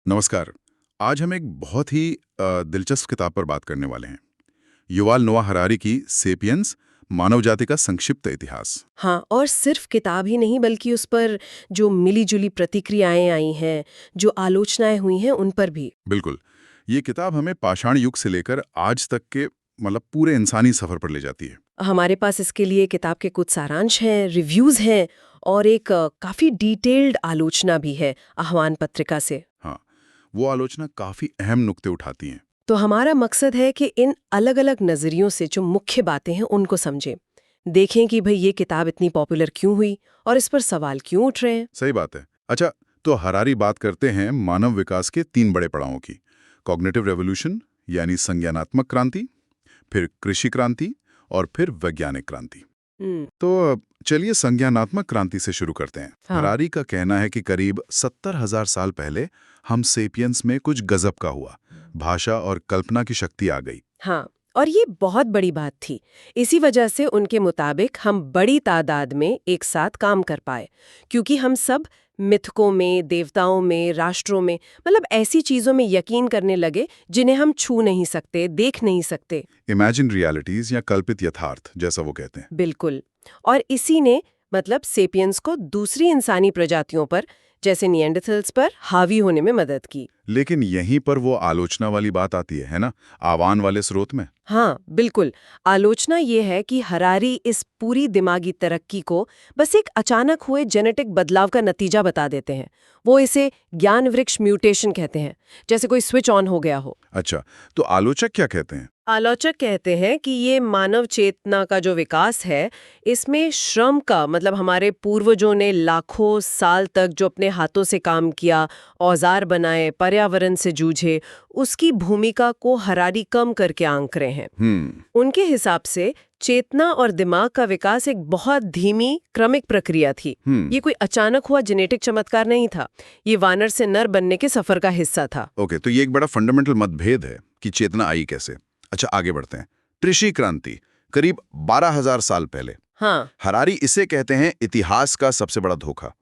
नमस्कार। आज हम एक बहुत ही दिलचस्प किताब पर बात करने वाले हैं। युval नोआ हरारी की सेपियंस, मानव जाति का संक्षिप्त इतिहास। हाँ, और सिर्फ किताब ही नहीं बल्कि उस पर जो मिली-जुली प्रतिक्रियाएं आई हैं, जो आलोचनाएं हुई हैं, उन पर भी। बिल्कुल। ये किताब हमें पाषाण युग से लेकर आज तक के पूरे इंसानी सफर पर ले जाती है। हमारे पास इसके लिए किताब के कुछ सारांश हैं, रिव्यूज हैं और एक काफी डिटेल्ड आलोचना भी है आह्वान पत्रिका से। हाँ, वो आलोचना काफी अहम नुक्ते उठाती हैं। तो हमारा मकसद है कि इन अलग-अलग नजरियों से जो मुख्य बातें हैं उनको समझें। देखें कि भई ये किताब इतनी पॉपुलर क्यों हुई और इस पर सवाल क्यों उठ रहे हैं। सही बात है। अच्छा, तो हरारी बात करते हैं मानव विकास के 3 बड़े पड़ावों की। कॉग्निटिव रेवोल्यूशन यानी संज्ञानात्मक क्रांति, फिर कृषि क्रांति और फिर वैज्ञानिक क्रांति। हम्म, तो चलिए संज्ञानात्मक क्रांति से शुरू करते हैं। हाँ। हरारी का कहना है कि करीब 70,000 साल पहले हम सेपियंस में कुछ गजब का हुआ। भाषा और कल्पना की शक्ति आ गई। हाँ, और ये बहुत बड़ी बात थी। इसी वजह से उनके मुताबिक हम बड़ी तादाद में एक साथ काम कर पाए, क्योंकि हम सब मिथकों में, देवताओं में, राष्ट्रों में, मतलब ऐसी चीजों में यकीन करने लगे जिन्हें हम छू नहीं सकते, देख नहीं सकते। इमेजिन रियलिटीज या कल्पित यथार्थ जैसा वो कहते हैं। बिल्कुल। और इसी ने मतलब सेपियंस को दूसरी इंसानी प्रजातियों पर, जैसे निएंडरथल्स पर, हावी होने में मदद की। लेकिन यहीं पर वो आलोचना वाली बात आती है ना, आह्वान वाले स्रोत में। हाँ, बिल्कुल। आलोचना ये है कि हरारी इस पूरी दिमागी तरक्की को बस एक अचानक हुए जेनेटिक बदलाव का नतीजा बता देते हैं। वो इसे ज्ञान वृक्ष म्यूटेशन कहते हैं, जैसे कोई स्विच ऑन हो गया हो। अच्छा, तो आलोचक क्या कहते हैं? आलोचक कहते हैं कि ये मानव चेतना का जो विकास है, इसमें श्रम का मतलब हमारे पूर्वजों ने लाखों साल तक जो अपने हाथों से काम किया, औजार बनाए, पर्यावरण से जूझे, उसकी भूमिका को हरारी कम करके आंक रहे हैं। उनके हिसाब से चेतना और दिमाग का विकास एक बहुत धीमी क्रमिक प्रक्रिया थी। ये कोई अचानक हुआ जेनेटिक चमत्कार नहीं था। ये वानर से नर बनने के सफर का हिस्सा था। ओके, तो ये एक बड़ा फंडामेंटल मतभेद है कि चेतना आई कैसे। अच्छा, आगे बढ़ते हैं। कृषि क्रांति करीब 12,000 साल पहले। हाँ, हरारी इसे कहते हैं इतिहास का सबसे बड़ा धोखा।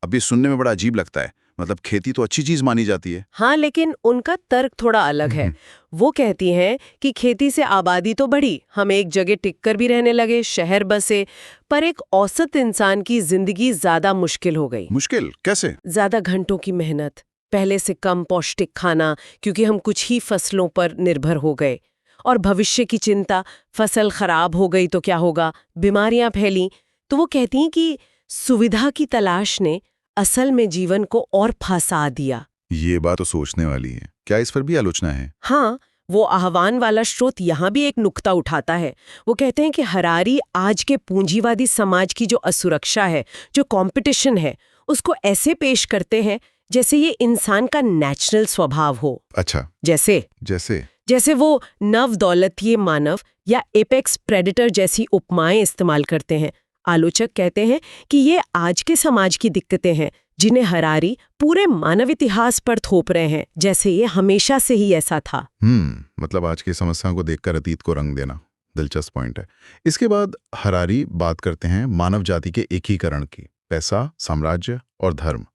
अभी सुनने में बड़ा अजीब लगता है, मतलब खेती तो अच्छी चीज मानी जाती है। हाँ, लेकिन उनका तर्क थोड़ा अलग है। वो कहती हैं कि खेती से आबादी तो बढ़ी, हम एक जगह टिककर भी रहने लगे, शहर बसे, पर एक औसत इंसान की जिंदगी ज्यादा मुश्किल हो गई। मुश्किल कैसे? ज्यादा घंटों की मेहनत, पहले से कम पौष्टिक खाना, क्योंकि हम कुछ ही फसलों पर निर्भर हो गए, और भविष्य की चिंता, फसल खराब हो गई तो क्या होगा, बीमारियां फैली। तो वो कहती हैं कि सुविधा की तलाश ने असल में जीवन को और फंसा दिया। ये बात तो सोचने वाली है। क्या इस पर भी आलोचना है? हाँ, वो आह्वान वाला स्रोत यहाँ भी एक नुक्ता उठाता है। वो कहते हैं कि हरारी आज के पूंजीवादी समाज की जो असुरक्षा है, जो कंपटीशन है, उसको ऐसे पेश करते हैं जैसे ये इंसान का नेचुरल स्वभाव हो। अच्छा, जैसे जैसे? जैसे वो नव दौलतीय मानव या एपेक्स प्रेडेटर जैसी उपमाएं इस्तेमाल करते हैं। आलोचक कहते हैं कि ये आज के समाज की दिक्कतें हैं, जिन्हें हरारी पूरे मानव इतिहास पर थोप रहे हैं, जैसे ये हमेशा से ही ऐसा था। मतलब आज की समस्याओं को देखकर अतीत को रंग देना दिलचस्प पॉइंट है। इसके बाद हरारी बात करते हैं मानव जाति के एकीकरण की। पैसा, साम्राज्य और धर्म,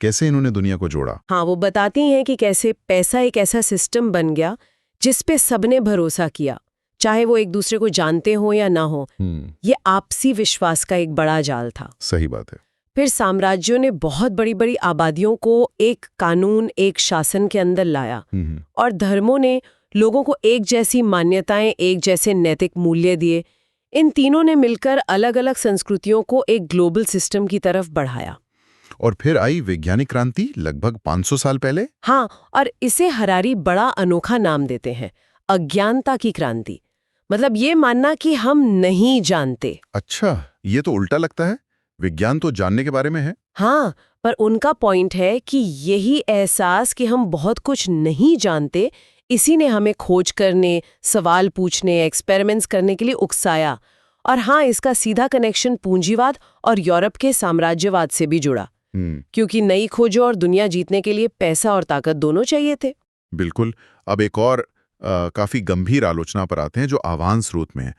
कैसे इन्होंने दुनिया को जोड़ा। हाँ, वो बताती हैं कि कैसे पैसा एक ऐसा सिस्टम बन गया जिस पे सबने भरोसा किया, चाहे वो एक दूसरे को जानते हो या ना हो। ये आपसी विश्वास का एक बड़ा जाल था। सही बात है। फिर साम्राज्यों ने बहुत बड़ी बड़ी आबादियों को एक कानून, एक शासन के अंदर लाया, और धर्मों ने लोगों को एक जैसी मान्यताएं, एक जैसे नैतिक मूल्य दिए। इन तीनों ने मिलकर अलग अलग संस्कृतियों को एक ग्लोबल सिस्टम की तरफ बढ़ाया। और फिर आई वैज्ञानिक क्रांति लगभग 500 साल पहले। हाँ, और इसे हरारी बड़ा अनोखा नाम देते हैं, अज्ञानता की क्रांति। मतलब ये मानना कि हम नहीं जानते। अच्छा, ये तो उल्टा लगता है। विज्ञान तो जानने के बारे में है। हाँ, पर उनका पॉइंट है कि यही एहसास कि हम बहुत कुछ नहीं जानते, इसी ने हमें खोज करने, सवाल पूछने, एक्सपेरिमेंट्स करने के लिए उकसाया। और हाँ, इसका सीधा कनेक्शन पूंजीवाद और यूरोप के साम्राज्यवाद से भी जुड़ा, क्योंकि नई खोजों और दुनिया जीतने के लिए पैसा और ताकत दोनों चाहिए थे। बिल्कुल। अब एक और काफी गंभीर आलोचना पर आते हैं जो आह्वान स्रोत में है।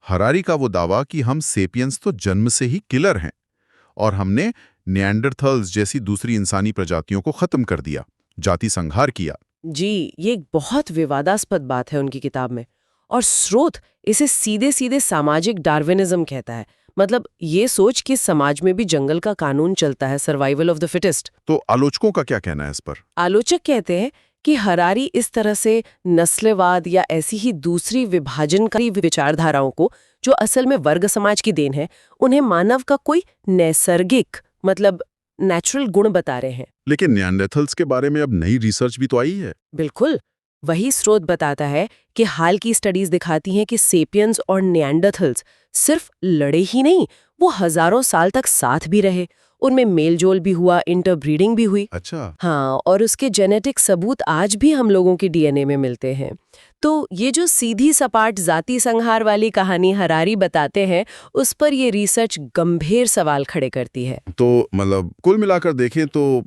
हरारी का वो दावा कि हम सेपियंस तो जन्म से ही किलर हैं और हमने निएंडरथल्स जैसी दूसरी इंसानी प्रजातियों को खत्म कर दिया। जाति संहार किया। जी, ये एक बहुत विवादास्पद बात है उनकी किताब में। और स्रोत इसे सीधे सीधे सामाजिक डार्विनिज्म कहता है। मतलब ये सोच कि समाज में भी जंगल का कानून चलता है, सर्वाइवल ऑफ द फिटेस्ट। तो आलोचकों का क्या कहना है इस पर? आलोचक कहते हैं कि हरारी इस तरह से नस्लवाद या ऐसी ही दूसरी विभाजनकारी विचारधाराओं को, जो असल में वर्ग समाज की देन है, उन्हें मानव का कोई नैसर्गिक मतलब नेचुरल गुण बता रहे हैं। लेकिन निएंडरथल्स के बारे में अब नई रिसर्च भी तो आई है। बिल्कुल, वही स्रोत बताता है कि हाल की स्टडीज दिखाती हैं कि सेपियंस और निएंडरथल्स सिर्फ लड़े ही नहीं, वो हजारों साल तक साथ भी रहे। उनमें मेलजोल भी हुआ, इंटरब्रीडिंग भी हुई। अच्छा। हाँ, और उसके जेनेटिक सबूत आज भी हम लोगों के डीएनए में मिलते हैं। तो ये जो सीधी सपाट जाति संहार वाली कहानी हरारी बताते हैं, उस पर ये रिसर्च गंभीर सवाल खड़े करती है। तो मतलब कुल मिलाकर देखें तो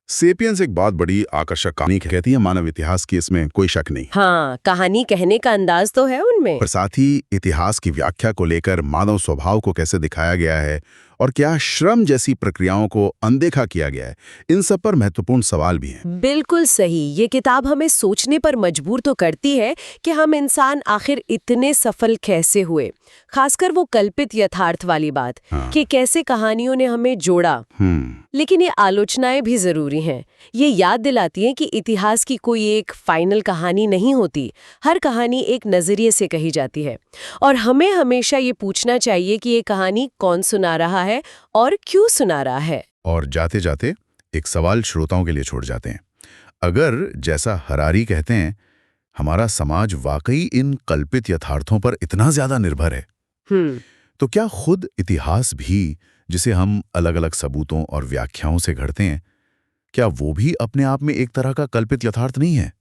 सेपियंस एक बहुत बड़ी आकर्षक कहानी कहती है मानव इतिहास की, इसमें कोई शक नहीं। हाँ, कहानी कहने का अंदाज तो है उनमें। पर साथ ही इतिहास की व्याख्या को लेकर मानव स्वभाव को कैसे दिखाया गया है और क्या श्रम जैसी प्रक्रियाओं को अनदेखा किया गया है, इन सब पर महत्वपूर्ण सवाल भी हैं। बिल्कुल सही। ये किताब हमें सोचने पर मजबूर तो करती है कि हम इंसान आखिर इतने सफल कैसे हुए, खासकर वो कल्पित यथार्थ वाली बात। हाँ। कि कैसे कहानियों ने हमें जोड़ा। लेकिन ये आलोचनाएं भी जरूरी हैं। ये याद दिलाती हैं कि इतिहास की कोई एक फाइनल कहानी नहीं होती। हर कहानी एक नजरिए से कही जाती है और हमें हमेशा ये पूछना चाहिए कि ये कहानी कौन सुना रहा है और क्यों सुना रहा है। और जाते जाते एक सवाल श्रोताओं के लिए छोड़ जाते हैं। अगर जैसा हरारी कहते हैं हमारा समाज वाकई इन कल्पित यथार्थों पर इतना ज्यादा निर्भर है, तो क्या खुद इतिहास भी, जिसे हम अलग अलग सबूतों और व्याख्याओं से घड़ते हैं, क्या वो भी अपने आप में एक तरह का कल्पित यथार्थ नहीं है,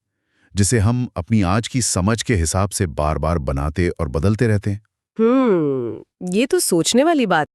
जिसे हम अपनी आज की समझ के हिसाब से बार बार बनाते और बदलते रहते हैं? ये तो सोचने वाली बात